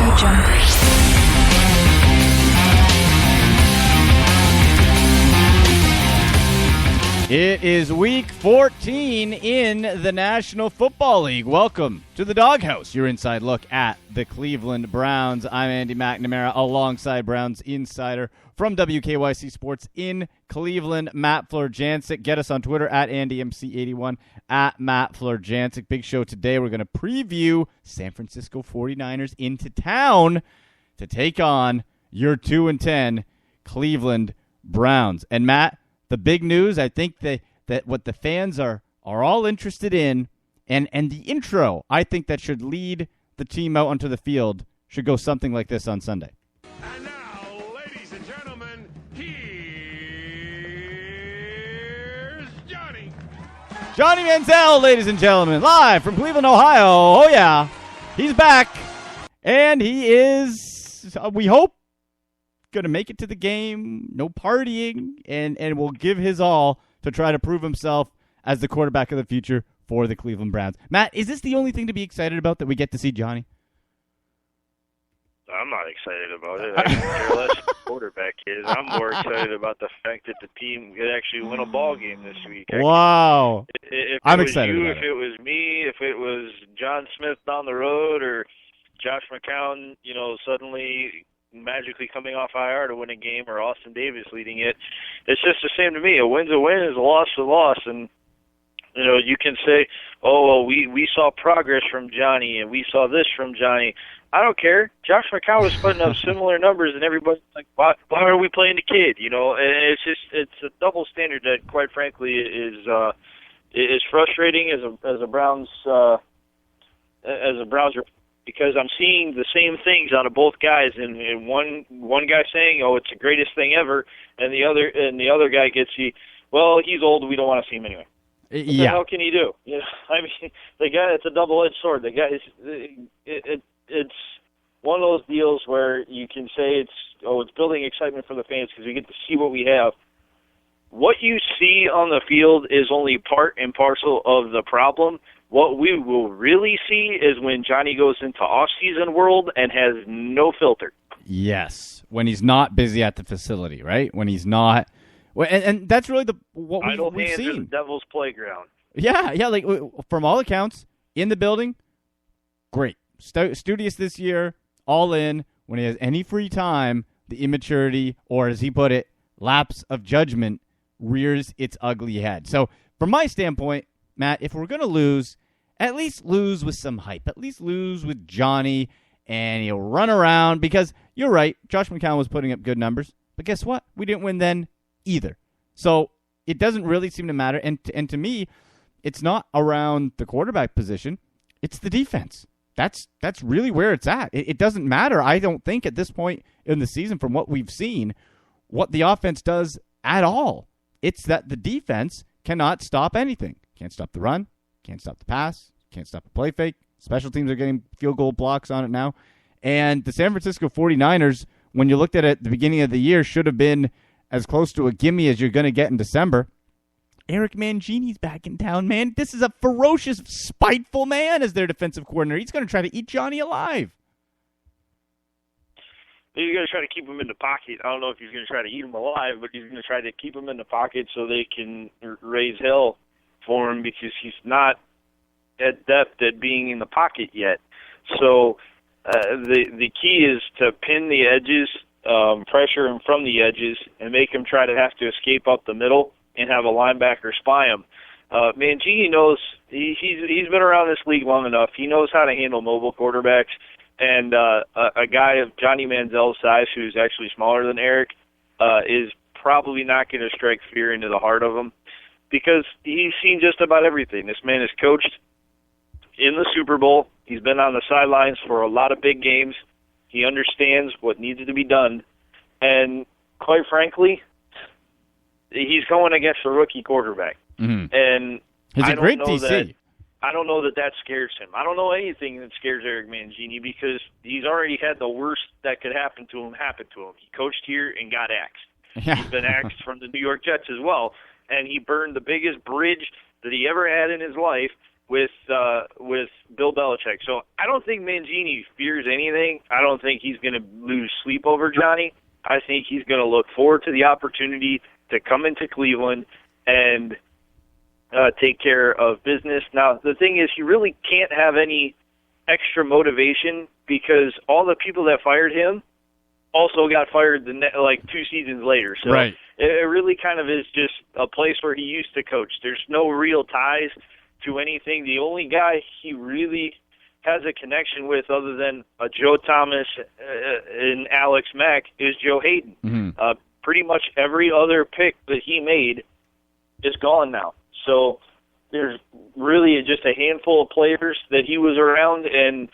Audio Jungle. It is week 14 in the National Football League. Welcome to the Doghouse, your inside look at the Cleveland Browns. I'm Andy McNamara alongside Browns insider from WKYC Sports in Cleveland, Matt Florjancic. Get us on Twitter at AndyMC81, at Matt Florjancic. Big show today. We're going to preview San Francisco 49ers into town to take on your 2-10 Cleveland Browns. And Matt, the big news, I think that what the fans are all interested in, and the intro, I think that should lead the team out onto the field, should go something like this on Sunday. And now, ladies and gentlemen, here's Johnny. Johnny Manziel, ladies and gentlemen, live from Cleveland, Ohio. Oh, yeah. He's back, and he is, we hope, going to make it to the game, no partying, and will give his all to try to prove himself as the quarterback of the future for the Cleveland Browns. Matt, is this the only thing to be excited about, that we get to see Johnny? I'm not excited about it. I can care less who the quarterback is. I'm more excited about the fact that the team could actually win a ball game this week. Wow. I'm excited about it. If it was me, if it was John Smith down the road, or Josh McCown, suddenly magically coming off IR to win a game, or Austin Davis leading it, it's just the same to me. A win's a win, is a loss is a loss. And you can say, oh, well, we saw progress from Johnny, and we saw this from Johnny. I don't care. Josh McCown was putting up similar numbers, and everybody's like, why are we playing the kid? And it's a double standard that, quite frankly, is frustrating as a Browns because I'm seeing the same things out of both guys, and one guy saying, "Oh, it's the greatest thing ever," and the other guy gets he's old, we don't want to see him anyway. What the hell can he do? The guy, it's a double-edged sword. The guy it's one of those deals where you can say it's building excitement for the fans because we get to see what we have. What you see on the field is only part and parcel of the problem. What we will really see is when Johnny goes into off-season world and has no filter. Yes, when he's not busy at the facility, right? When he's not, and that's really what we've seen. Idle hands are the devil's playground. Yeah, like from all accounts, in the building, great. Studious this year, all in. When he has any free time, the immaturity, or as he put it, lapse of judgment, rears its ugly head. So from my standpoint, Matt, if we're going to lose, at least lose with some hype. At least lose with Johnny, and he'll run around, because you're right, Josh McCown was putting up good numbers, but guess what? We didn't win then either. So it doesn't really seem to matter, and to me, it's not around the quarterback position, it's the defense. That's really where it's at. It doesn't matter, I don't think, at this point in the season, from what we've seen, what the offense does at all. It's that the defense cannot stop anything. Can't stop the run, can't stop the pass, can't stop the play fake. Special teams are getting field goal blocks on it now. And the San Francisco 49ers, when you looked at it at the beginning of the year, should have been as close to a gimme as you're going to get in December. Eric Mangini's back in town, man. This is a ferocious, spiteful man as their defensive coordinator. He's going to try to eat Johnny alive. He's going to try to keep him in the pocket. I don't know if he's going to try to eat him alive, but he's going to try to keep him in the pocket so they can raise hell for him, because he's not at depth at being in the pocket yet. So the key is to pin the edges, pressure him from the edges, and make him try to have to escape up the middle and have a linebacker spy him. Mangini knows, he's been around this league long enough. He knows how to handle mobile quarterbacks, and a guy of Johnny Manziel's size, who's actually smaller than Eric, is probably not going to strike fear into the heart of him, because he's seen just about everything. This man has coached in the Super Bowl. He's been on the sidelines for a lot of big games. He understands what needs to be done. And quite frankly, he's going against a rookie quarterback. Mm-hmm. And he's a great DC. I don't know that scares him. I don't know anything that scares Eric Mangini, because he's already had the worst that could happen to him. He coached here and got axed. Yeah. He's been axed from the New York Jets as well. And he burned the biggest bridge that he ever had in his life, with Bill Belichick. So I don't think Mangini fears anything. I don't think he's going to lose sleep over Johnny. I think he's going to look forward to the opportunity to come into Cleveland and take care of business. Now, the thing is, he really can't have any extra motivation because all the people that fired him also got fired 2 seasons later. So right. It really kind of is just a place where he used to coach. There's no real ties to anything. The only guy he really has a connection with other than Joe Thomas and Alex Mack is Joe Hayden. Mm-hmm. Pretty much every other pick that he made is gone now. So there's really just a handful of players that he was around, and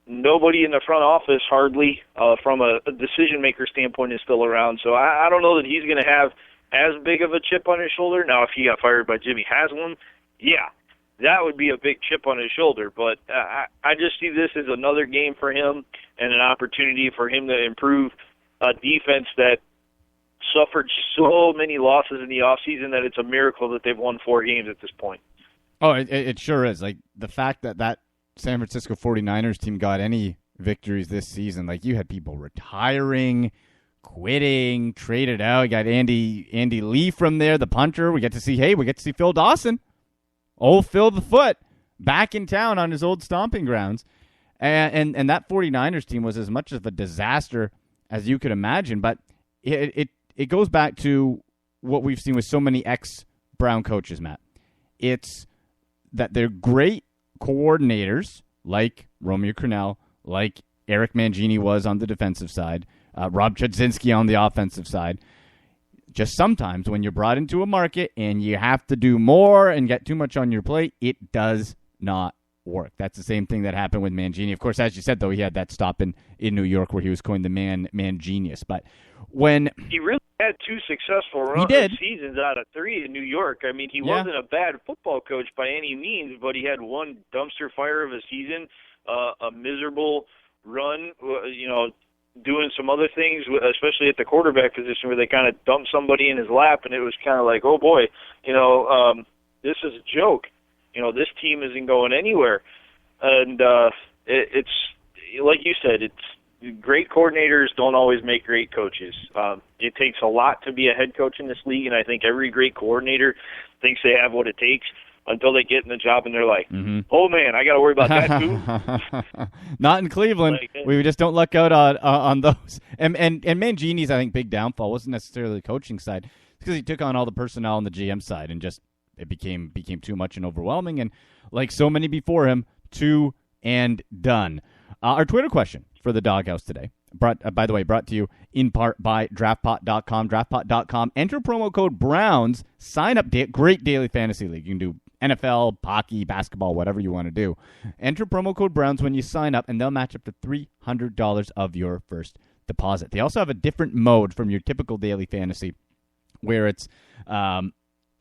nobody in the front office hardly from a decision-maker standpoint is still around. So I don't know that he's going to have as big of a chip on his shoulder. Now, if he got fired by Jimmy Haslam, yeah, that would be a big chip on his shoulder. But I just see this as another game for him and an opportunity for him to improve a defense that suffered so many losses in the offseason that it's a miracle that they've won 4 games at this point. Oh, it sure is. Like, the fact that San Francisco 49ers team got any victories this season, like, you had people retiring, quitting, traded out. You got Andy Lee from there, the punter. We get to see Phil Dawson. Old Phil the Foot back in town on his old stomping grounds. And that 49ers team was as much of a disaster as you could imagine. But it goes back to what we've seen with so many ex-Brown coaches, Matt. It's that they're great coordinators, like Romeo Crennel, like Eric Mangini was on the defensive side, Rob Chudzinski on the offensive side. Just sometimes when you're brought into a market and you have to do more and get too much on your plate, it does not work. That's the same thing that happened with Mangini. Of course, as you said, though, he had that stop in New York where he was coined the man genius. But when he really had 2 successful seasons out of 3 in New York. I mean, he wasn't a bad football coach by any means, but he had one dumpster fire of a season, a miserable run, doing some other things, especially at the quarterback position where they kind of dumped somebody in his lap, and it was kind of like, oh boy, this is a joke. This team isn't going anywhere. And it's, like you said, it's great coordinators don't always make great coaches. It takes a lot to be a head coach in this league, and I think every great coordinator thinks they have what it takes until they get in the job and they're like, oh man, I got to worry about that too. Not in Cleveland. We just don't luck out on those. And Mangini's, I think, big downfall wasn't necessarily the coaching side. It's because he took on all the personnel on the GM side and just it became too much and overwhelming. And like so many before him, too and done. Our Twitter question for the Doghouse today, brought to you in part by DraftPot.com. DraftPot.com. Enter promo code Browns. Sign up. Great daily fantasy league. You can do NFL, hockey, basketball, whatever you want to do. Enter promo code Browns when you sign up, and they'll match up to $300 of your first deposit. They also have a different mode from your typical daily fantasy where it's a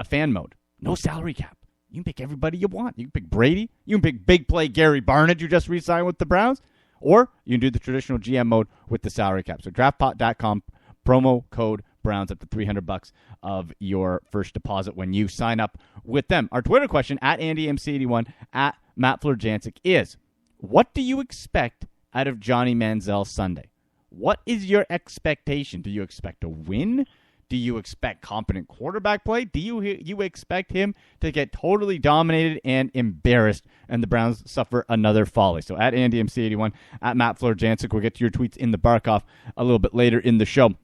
fan mode. No salary cap. You can pick everybody you want. You can pick Brady. You can pick big play Gary Barnett, who just re-signed with the Browns. Or you can do the traditional GM mode with the salary cap. So DraftPot.com, promo code Browns, up to $300 of your first deposit when you sign up with them. Our Twitter question, at AndyMC81, at Matt Florjancic, is, what do you expect out of Johnny Manziel Sunday? What is your expectation? Do you expect a win? Do you expect competent quarterback play? Do you expect him to get totally dominated and embarrassed and the Browns suffer another folly? So at AndyMC81, at Matt Florjancic, we'll get to your tweets in the Bark-Off a little bit later in the show.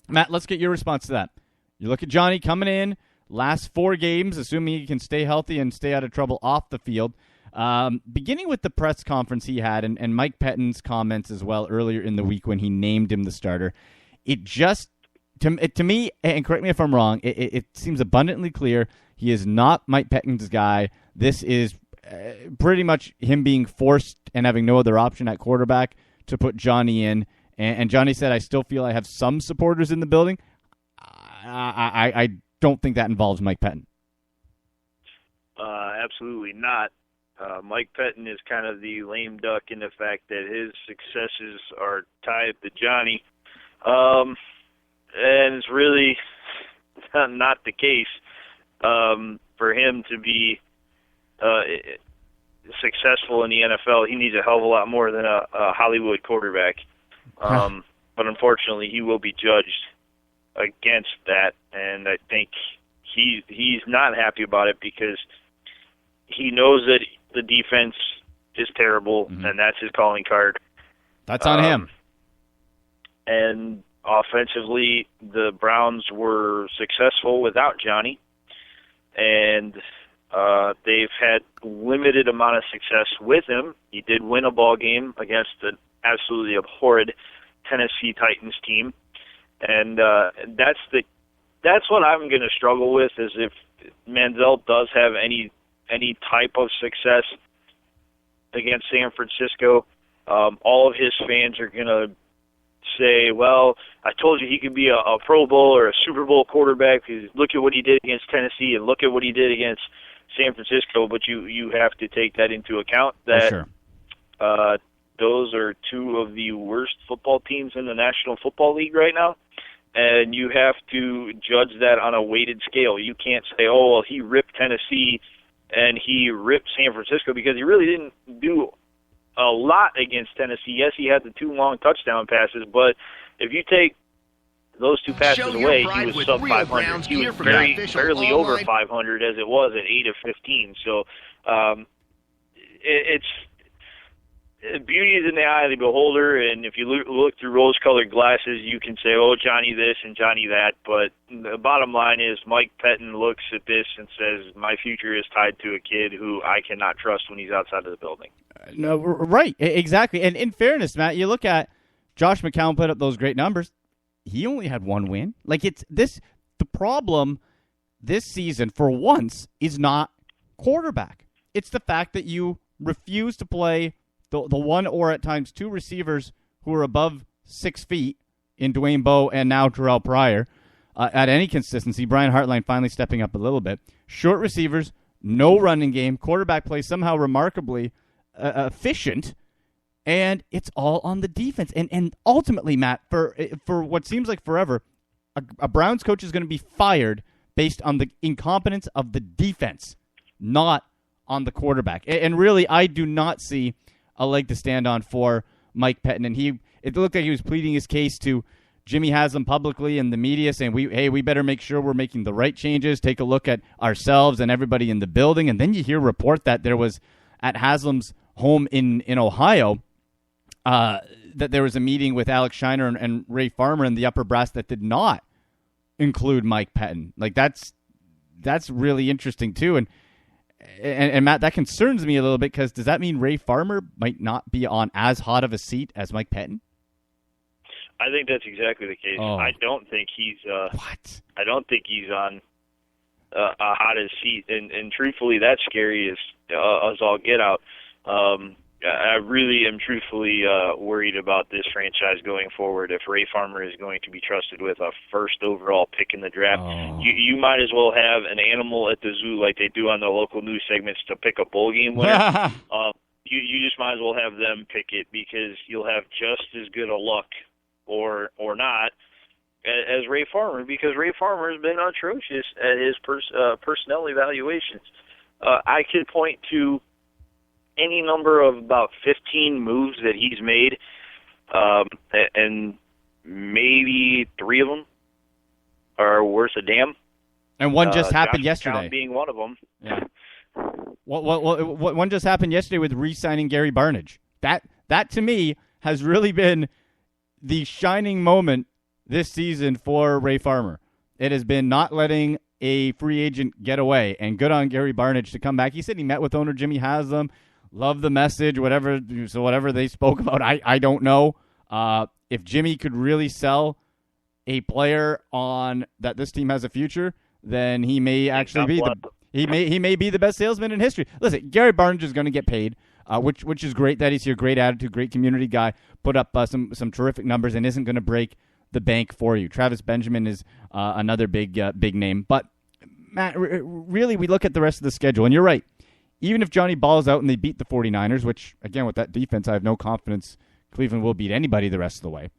Matt, let's get your response to that. You look at Johnny coming in, last 4 games, assuming he can stay healthy and stay out of trouble off the field. Beginning with the press conference he had and Mike Pettine's comments as well earlier in the week when he named him the starter, it just, to me, and correct me if I'm wrong, it seems abundantly clear he is not Mike Pettine's guy. This is pretty much him being forced and having no other option at quarterback to put Johnny in. And Johnny said, I still feel I have some supporters in the building. I don't think that involves Mike Pettine. Absolutely not. Mike Pettine is kind of the lame duck in the fact that his successes are tied to Johnny. And it's really not the case for him to be successful in the NFL, he needs a hell of a lot more than a Hollywood quarterback. But unfortunately, he will be judged against that, and I think he's not happy about it because he knows that the defense is terrible, and that's his calling card. That's on him. And offensively, the Browns were successful without Johnny, and they've had limited amount of success with him. He did win a ball game against an absolutely abhorred Tennessee Titans team, and that's what I'm going to struggle with, is if Manziel does have any type of success against San Francisco, all of his fans are going to say, well, I told you he could be a Pro Bowl or a Super Bowl quarterback, because look at what he did against Tennessee and look at what he did against San Francisco. But you have to take that into account, that sure. Those are two of the worst football teams in the National Football League right now, and you have to judge that on a weighted scale. You can't say, oh, well, he ripped Tennessee and he ripped San Francisco, because he really didn't do a lot against Tennessee. Yes, he had the 2 long touchdown passes, but if you take those 2 passes away, he was sub 500. He was barely over 500 as it was at 8 of 15. So it's beauty is in the eye of the beholder, and if you look through rose-colored glasses, you can say, oh, Johnny this and Johnny that, but the bottom line is Mike Pettin looks at this and says, my future is tied to a kid who I cannot trust when he's outside of the building. No, right, exactly. And in fairness, Matt, you look at Josh McCown put up those great numbers. He only had 1 win. Like, it's this, the problem this season, for once, is not quarterback. It's the fact that you refuse to play the one or at times 2 receivers who are above 6 feet in Dwayne Bowe and now Terrell Pryor at any consistency. Brian Hartline finally stepping up a little bit. Short receivers, no running game. Quarterback play somehow remarkably efficient, and it's all on the defense. And ultimately, Matt, for what seems like forever, a Browns coach is going to be fired based on the incompetence of the defense, not on the quarterback. And really, I do not see a leg to stand on for Mike Pettin. And it looked like he was pleading his case to Jimmy Haslam publicly in the media, saying, we better make sure we're making the right changes, take a look at ourselves and everybody in the building. And then you hear a report that there was, at Haslam's home in Ohio, that there was a meeting with Alex Shiner and Ray Farmer in the upper brass that did not include Mike Pettin. Like, that's really interesting, too. And Matt, that concerns me a little bit, because does that mean Ray Farmer might not be on as hot of a seat as Mike Pettin? I think that's exactly the case. Oh. I don't think he's what? I don't think he's on a hottest seat, and truthfully, that's scary as all get out. I really am truthfully worried about this franchise going forward. If Ray Farmer is going to be trusted with a first overall pick in the draft, you might as well have an animal at the zoo like they do on the local news segments to pick a bowl game winner. You just might as well have them pick it, because you'll have just as good a luck or not as Ray Farmer, because Ray Farmer has been atrocious at his personnel evaluations. I could point to any number of about 15 moves that he's made, and maybe 3 of them are worth a damn. And one just happened yesterday. Being one of them. Yeah. One just happened yesterday with re-signing Gary Barnidge. That to me has really been the shining moment this season for Ray Farmer. It has been not letting a free agent get away, and good on Gary Barnidge to come back. He said he met with owner Jimmy Haslam. Love the message, whatever they spoke about, I don't know. If Jimmy could really sell a player on that this team has a future, then he may actually be he may be the best salesman in history. Listen, Gary Barnidge is going to get paid, which is great that he's here. Great attitude, great community guy. Put up some terrific numbers and isn't going to break the bank for you. Travis Benjamin is another big name. But Matt, really, we look at the rest of the schedule, and you're right. Even if Johnny balls out and they beat the 49ers, which, again, with that defense, I have no confidence Cleveland will beat anybody the rest of the way.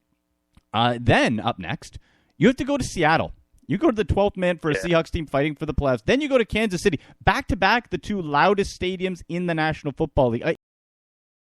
Then, up next, you have to go to Seattle. You go to the 12th man for a Seahawks team fighting for the playoffs. Then you go to Kansas City. Back-to-back, the two loudest stadiums in the National Football League.